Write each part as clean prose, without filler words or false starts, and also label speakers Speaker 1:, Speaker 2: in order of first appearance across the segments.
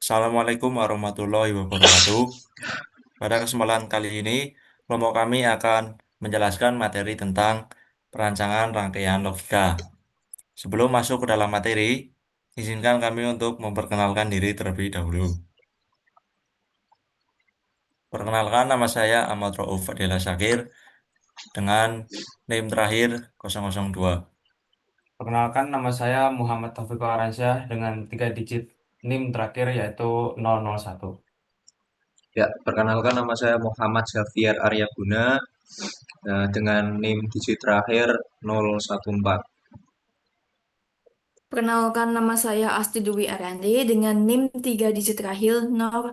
Speaker 1: Assalamualaikum warahmatullahi wabarakatuh. Pada kesempatan kali ini, kelompok kami akan menjelaskan materi tentang perancangan rangkaian logika. Sebelum masuk ke dalam materi, izinkan kami untuk memperkenalkan diri terlebih dahulu. Perkenalkan, nama saya Ahmad Rauf Fadila Syakir dengan NIM terakhir 002.
Speaker 2: Perkenalkan, nama saya Muhammad Taufiq Aransyah dengan 3 digit NIM terakhir yaitu 001.
Speaker 3: Ya, perkenalkan nama saya Muhammad Xavier Aryaguna dengan NIM digit terakhir 014.
Speaker 4: Perkenalkan, nama saya Asti Dwi Ariandi dengan NIM 3 digit terakhir 015.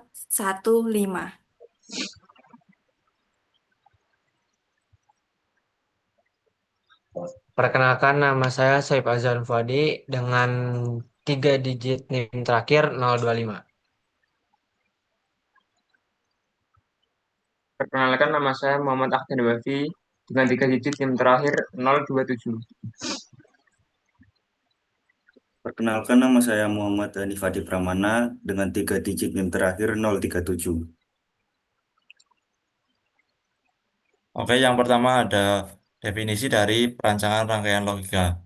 Speaker 5: Perkenalkan, nama saya Saip Azan Fuadi dengan 3 digit NIM terakhir 025.
Speaker 6: Perkenalkan, nama saya Muhammad Ahmad Wafi dengan 3 digit NIM terakhir 027.
Speaker 7: Perkenalkan, nama saya Muhammad Hanif Hadi Pramana dengan 3 digit NIM terakhir 037.
Speaker 1: Oke, yang pertama ada definisi dari perancangan rangkaian logika.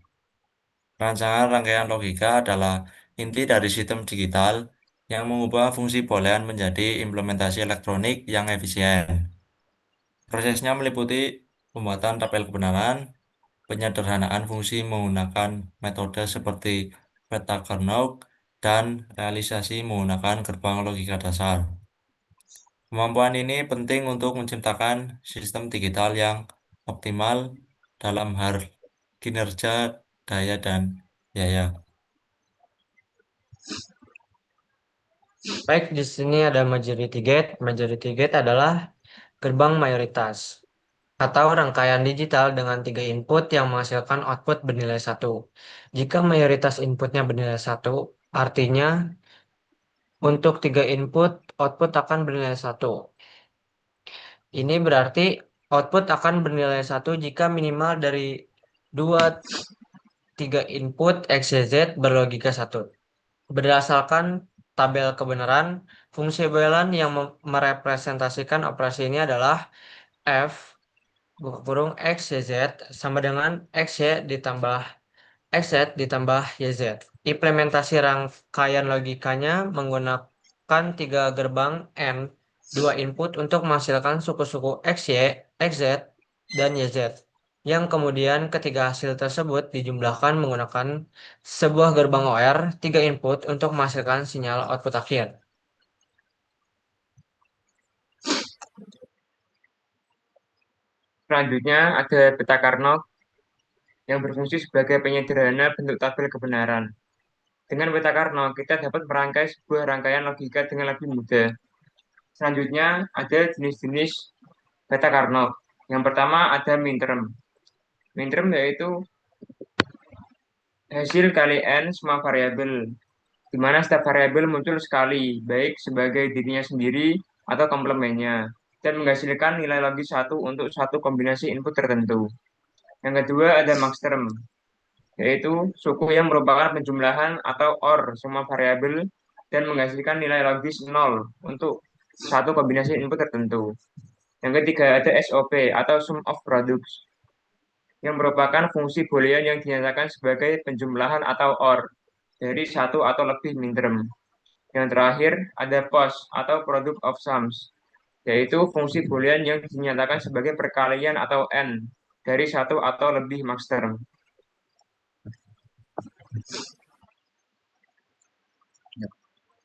Speaker 1: Perancangan rangkaian logika adalah inti dari sistem digital yang mengubah fungsi boolean menjadi implementasi elektronik yang efisien. Prosesnya meliputi pembuatan tabel kebenaran, penyederhanaan fungsi menggunakan metode seperti peta-Carnot, dan realisasi menggunakan gerbang logika dasar. Kemampuan ini penting untuk menciptakan sistem digital yang optimal dalam hal kinerja, daya, dan biaya.
Speaker 5: Baik, di sini ada majority gate. Majority gate adalah gerbang mayoritas atau rangkaian digital dengan 3 input yang menghasilkan output bernilai 1. Jika mayoritas inputnya bernilai 1, artinya untuk 3 input, output akan bernilai 1. Ini berarti output akan bernilai 1 jika minimal dari 2 3 input X, Y, Z berlogika 1. Berdasarkan tabel kebenaran, fungsi boolean yang merepresentasikan operasi ini adalah F buka kurung X, Y, Z sama dengan X, Y ditambah X, Z ditambah Y, Z. Implementasi rangkaian logikanya menggunakan 3 gerbang N, 2 input untuk menghasilkan suku-suku X, Y, X, Z, dan Y, Z. Yang kemudian ketiga hasil tersebut dijumlahkan menggunakan sebuah gerbang OR, 3 input untuk menghasilkan sinyal output akhir.
Speaker 6: Selanjutnya ada peta Carnot yang berfungsi sebagai penyederhana bentuk tabel kebenaran. Dengan peta Carnot, kita dapat merangkai sebuah rangkaian logika dengan lebih mudah. Selanjutnya ada jenis-jenis peta Carnot. Yang pertama ada minterm. Minterm yaitu hasil kali n semua variabel, di mana setiap variabel muncul sekali, baik sebagai dirinya sendiri atau komplemennya, dan menghasilkan nilai logis satu untuk satu kombinasi input tertentu. Yang kedua ada maxterm, yaitu suku yang merupakan penjumlahan atau OR semua variabel dan menghasilkan nilai logis 0 untuk satu kombinasi input tertentu. Yang ketiga ada SOP atau sum of products, yang merupakan fungsi boolean yang dinyatakan sebagai penjumlahan atau OR dari satu atau lebih minterm. Yang terakhir ada POS atau product of sums, yaitu fungsi boolean yang dinyatakan sebagai perkalian atau N dari satu atau lebih maxterm.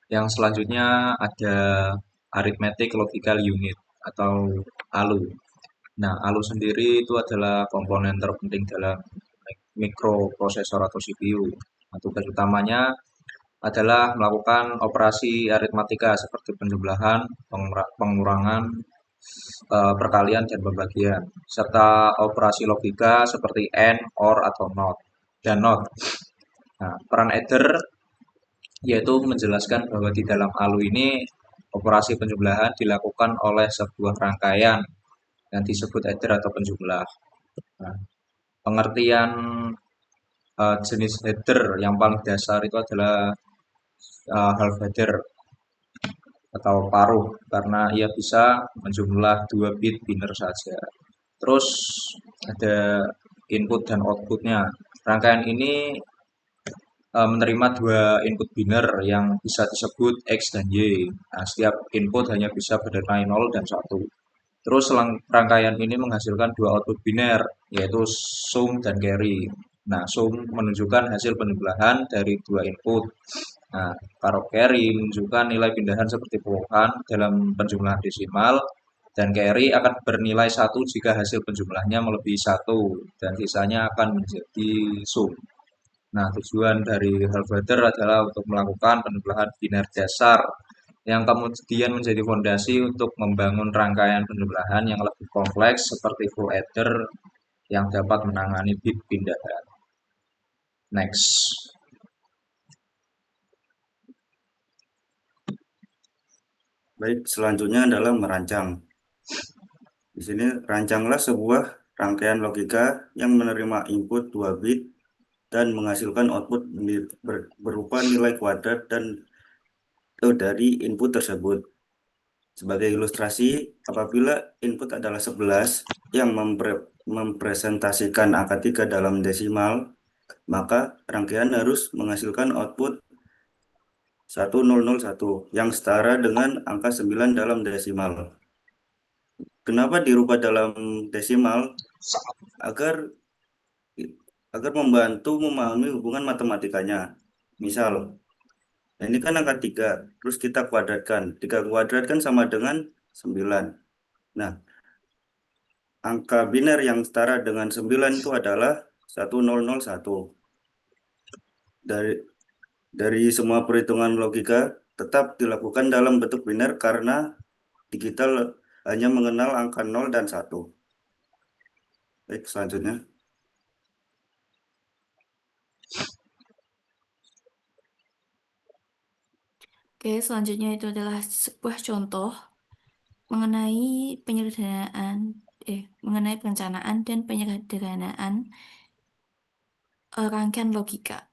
Speaker 3: Yang selanjutnya ada Arithmetic Logical Unit atau ALU. Nah, ALU sendiri itu adalah komponen terpenting dalam mikroprosesor atau CPU. Nah, tugas utamanya adalah melakukan operasi aritmatika seperti penjumlahan, pengurangan, perkalian, dan pembagian, serta operasi logika seperti AND, OR, atau NOT, dan NOT. Nah, peran adder yaitu menjelaskan bahwa di dalam ALU ini operasi penjumlahan dilakukan oleh sebuah rangkaian yang disebut adder atau penjumlah. Nah, pengertian jenis header yang paling dasar itu adalah half header, atau paruh karena ia bisa menjumlah 2 bit binary saja. Terus ada input dan outputnya. Rangkaian ini menerima 2 input biner yang bisa disebut X dan Y. Nah, setiap input hanya bisa bernilai 0 dan 1. Terus rangkaian ini menghasilkan 2 output biner, yaitu sum dan carry. Nah, sum menunjukkan hasil penjumlahan dari 2 input. Nah, kalau carry menunjukkan nilai pindahan seperti puluhan dalam penjumlahan desimal, dan carry akan bernilai 1 jika hasil penjumlahnya melebihi 1, dan sisanya akan menjadi sum. Nah, tujuan dari Hellfather adalah untuk melakukan penjumlahan biner dasar yang kemudian menjadi fondasi untuk membangun rangkaian penjumlahan yang lebih kompleks seperti full adder yang dapat menangani bit pindahan. Next.
Speaker 7: Baik, selanjutnya adalah merancang. Di sini rancanglah sebuah rangkaian logika yang menerima input 2 bit dan menghasilkan output berupa nilai kuadrat dan dari input tersebut. Sebagai ilustrasi, apabila input adalah 11 yang mempresentasikan angka 3 dalam desimal, maka rangkaian harus menghasilkan output 1001 yang setara dengan angka 9 dalam desimal. Kenapa dirubah dalam desimal? Agar agar membantu memahami hubungan matematikanya. Misal, ini kan angka 3, terus kita kuadratkan. 3 kuadratkan sama dengan 9. Nah, angka biner yang setara dengan 9 itu adalah 1001. Dari semua perhitungan logika tetap dilakukan dalam bentuk biner karena digital hanya mengenal angka 0 dan 1. Baik, selanjutnya.
Speaker 4: Oke, selanjutnya itu adalah sebuah contoh mengenai mengenai perencanaan dan penyederhanaan rangkaian logika.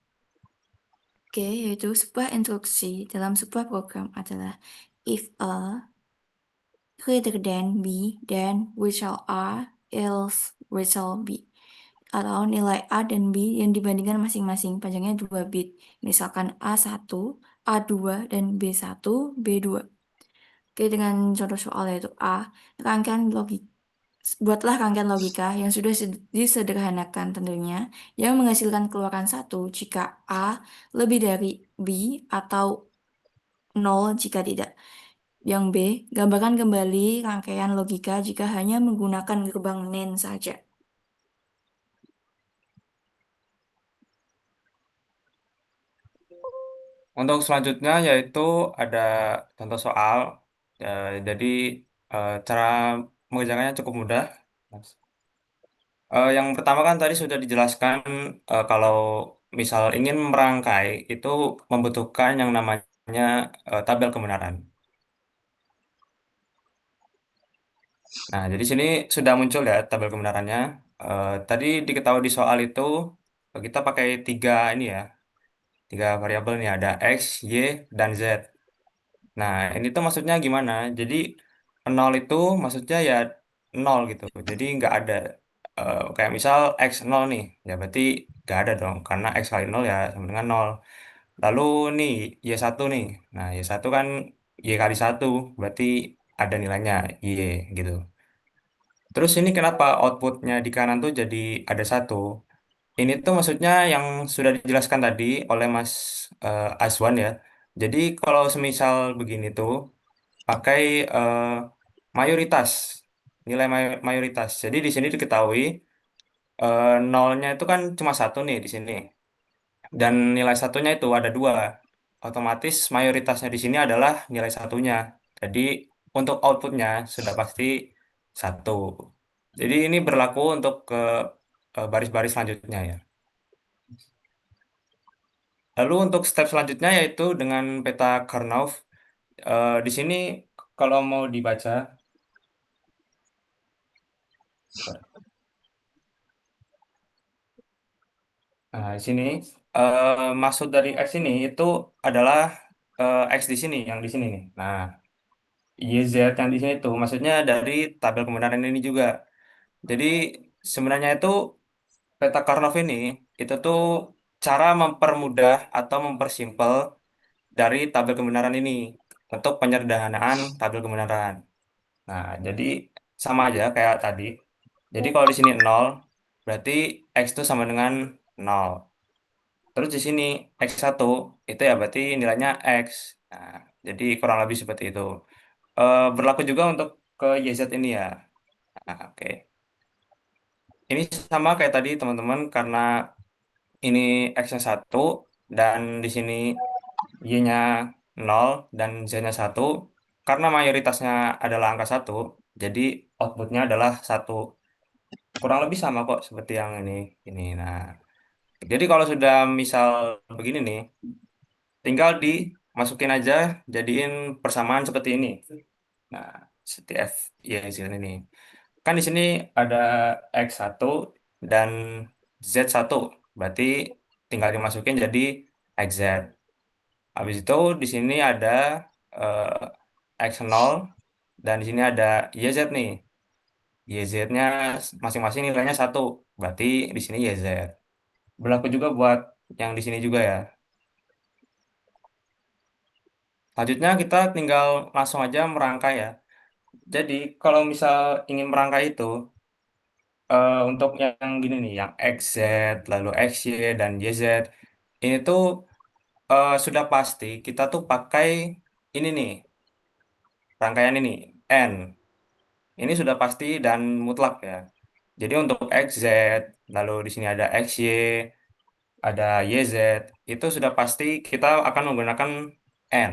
Speaker 4: Oke, yaitu sebuah instruksi dalam sebuah program adalah if A greater than B, then result A, else result B. Atau nilai A dan B yang dibandingkan masing-masing panjangnya 2 bit. Misalkan A1, A2, dan B1, B2. Oke, dengan contoh soal yaitu A, rangkaian logika. Buatlah rangkaian logika yang sudah disederhanakan tentunya, yang menghasilkan keluaran 1 jika A lebih dari B atau 0 jika tidak. Yang B, gambarkan kembali rangkaian logika jika hanya menggunakan gerbang NAND saja.
Speaker 2: Untuk selanjutnya yaitu ada contoh soal. Jadi cara mengerjakannya cukup mudah. Yang pertama kan tadi sudah dijelaskan kalau misal ingin merangkai itu membutuhkan yang namanya tabel kebenaran. Nah, jadi sini sudah muncul ya tabel kebenarannya. Tadi diketahui di soal itu kita pakai tiga variabel nih ada x, y, dan z. Nah, ini tuh maksudnya gimana? Jadi 0 itu maksudnya ya 0 gitu. Jadi nggak ada kayak misal x 0 nih, ya berarti nggak ada dong karena x kali 0 ya sama dengan 0. Lalu nih y1 nih. Nah, y1 kan y kali 1 berarti ada nilainya y gitu. Terus ini kenapa outputnya di kanan tuh jadi ada 1? Ini tuh maksudnya yang sudah dijelaskan tadi oleh Mas Azwan ya. Jadi kalau semisal begini tuh pakai mayoritas nilai mayoritas. Jadi di sini diketahui nolnya itu kan cuma satu nih di sini dan nilai satunya itu ada dua. Otomatis mayoritasnya di sini adalah nilai satunya. Jadi untuk outputnya sudah pasti satu. Jadi ini berlaku untuk ke baris-baris selanjutnya ya. Lalu untuk step selanjutnya yaitu dengan peta Karnaugh. Di sini kalau mau dibaca, nah di sini maksud dari X ini itu adalah X di sini, yang di sini nih. Nah, YZ yang di sini tuh maksudnya dari tabel kebenaran ini juga. Jadi sebenarnya itu peta Karnov ini itu tuh cara mempermudah atau mempersimpel dari tabel kebenaran ini untuk penyederhanaan tabel kebenaran. Nah, jadi sama aja kayak tadi. Jadi kalau di sini 0, berarti X itu sama dengan 0. Terus di sini X1 itu ya berarti nilainya X. Nah, jadi kurang lebih seperti itu. Berlaku juga untuk ke YZ ini ya. Nah, oke. Ini sama kayak tadi teman-teman karena ini X-nya 1 dan di sini Y-nya 0 dan Z-nya 1. Karena mayoritasnya adalah angka 1, jadi outputnya adalah 1. Kurang lebih sama kok seperti yang ini. Nah, jadi kalau sudah misal begini nih, tinggal dimasukin aja, jadiin persamaan seperti ini. Nah, seperti F, ya hasil ini. Kan di sini ada X1 dan Z1, berarti tinggal dimasukin jadi XZ. Habis itu di sini ada X0 dan di sini ada YZ nih. YZ-nya masing-masing nilainya 1, berarti di sini YZ. Berlaku juga buat yang di sini juga ya. Selanjutnya kita tinggal langsung aja merangkai ya. Jadi kalau misal ingin merangkai itu, untuk yang gini nih, yang XZ, lalu XY, dan YZ, ini tuh sudah pasti kita tuh pakai ini nih, rangkaian ini, N. Ini sudah pasti dan mutlak ya. Jadi untuk XZ, lalu di sini ada XY, ada YZ, itu sudah pasti kita akan menggunakan N.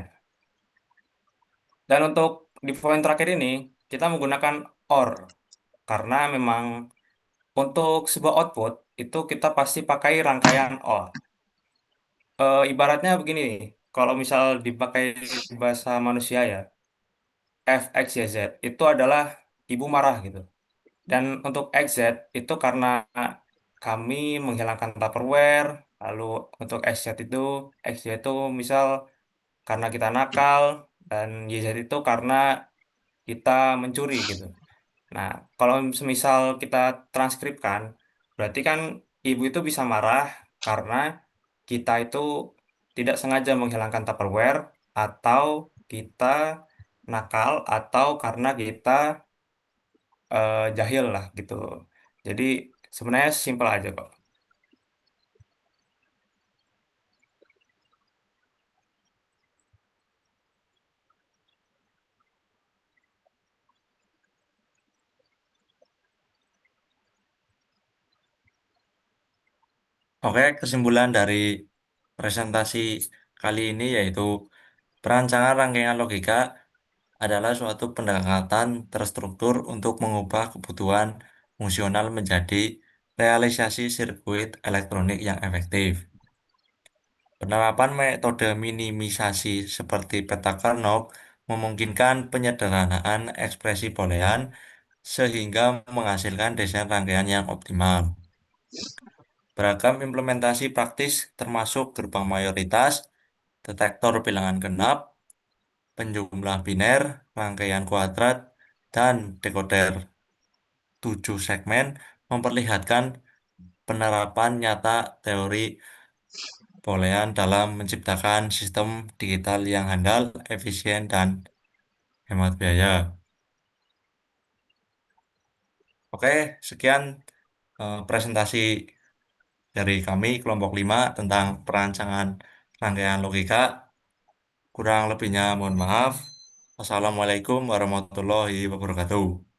Speaker 2: Dan untuk di poin terakhir ini, kita menggunakan OR. Karena memang untuk sebuah output, itu kita pasti pakai rangkaian OR. Ibaratnya begini nih, kalau misal dipakai bahasa manusia ya, F, X, Y, Z, itu adalah ibu marah gitu. Dan untuk XZ itu karena kami menghilangkan Tupperware, lalu untuk XZ itu, XY itu misal karena kita nakal, dan YZ itu karena kita mencuri gitu. Nah, kalau semisal kita transkripkan, berarti kan ibu itu bisa marah karena kita itu tidak sengaja menghilangkan Tupperware, atau kita nakal, atau karena kita jahil lah gitu. Jadi sebenarnya simpel aja kok.
Speaker 1: Oke, kesimpulan dari presentasi kali ini yaitu perancangan rangkaian logika adalah suatu pendekatan terstruktur untuk mengubah kebutuhan fungsional menjadi realisasi sirkuit elektronik yang efektif. Penerapan metode minimisasi seperti peta Karnaugh memungkinkan penyederhanaan ekspresi boolean sehingga menghasilkan desain rangkaian yang optimal. Beragam implementasi praktis termasuk gerbang mayoritas, detektor bilangan genap, penjumlah biner, rangkaian kuadrat, dan dekoder 7 segmen memperlihatkan penerapan nyata teori boolean dalam menciptakan sistem digital yang handal, efisien, dan hemat biaya. Oke, sekian presentasi dari kami kelompok 5 tentang perancangan rangkaian logika. Kurang lebihnya mohon maaf. Wassalamualaikum warahmatullahi wabarakatuh.